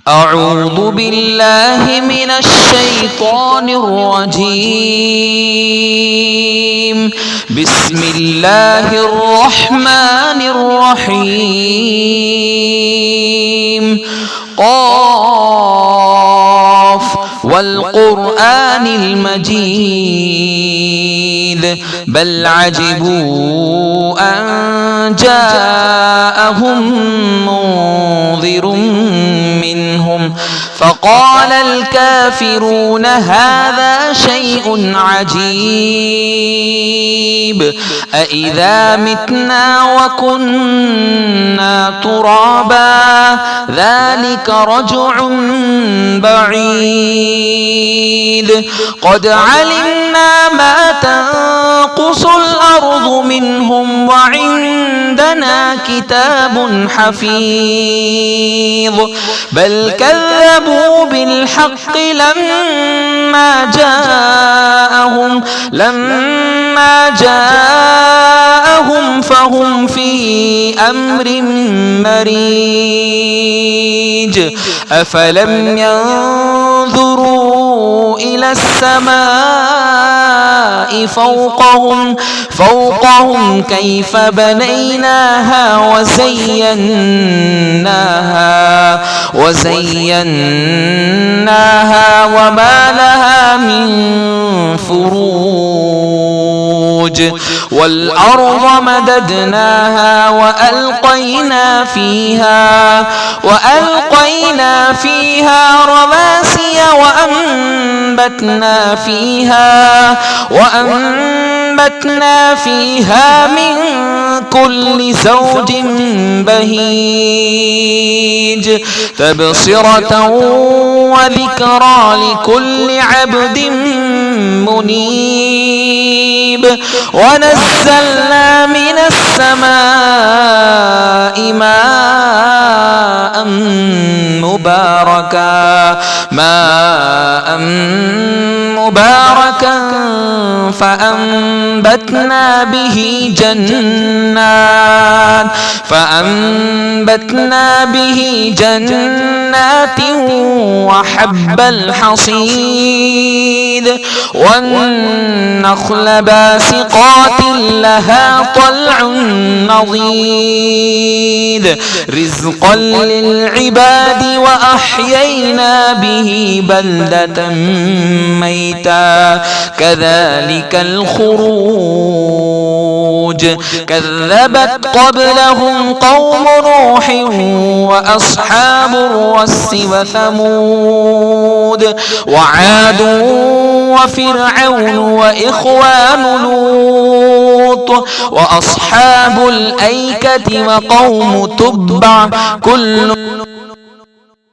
أعوذ بالله من الشيطان الرجيم. بسم الله الرحمن الرحيم. قاف والقرآن المجيد بل عجبوا أن جاءهم منذر منهم فقال الكافرون هذا شيء عجيب أإذا متنا وكنا ترابا ذلك رجع بعيد قد علمنا ما تنقص الأرض منهم وعندنا كتاب حفيظ بل كذبوا بالحق لما جاءهم فهم في أمر مريج أفلم ينظروا إلى السماء فوقهم كيف بنيناها وزيناها وما لها من فروج والأرض مددناها وألقينا فيها رواسي وأنبتنا فيها من كل زوج بهيج تبصرة وذكرى لكل عبد منيب ونزلنا من السماء ماء مباركا فأنبتنا به جنات وحب الحصيد والنخل باسقات لها طلع نضيد رزقا للعباد وأحيينا به بلدة ميتا كذلك الخروج كذبت قبلهم قوم نوح وأصحاب الرس وثمود وعاد وفرعون وإخوان لوط وأصحاب الأيكة وقوم تبع كل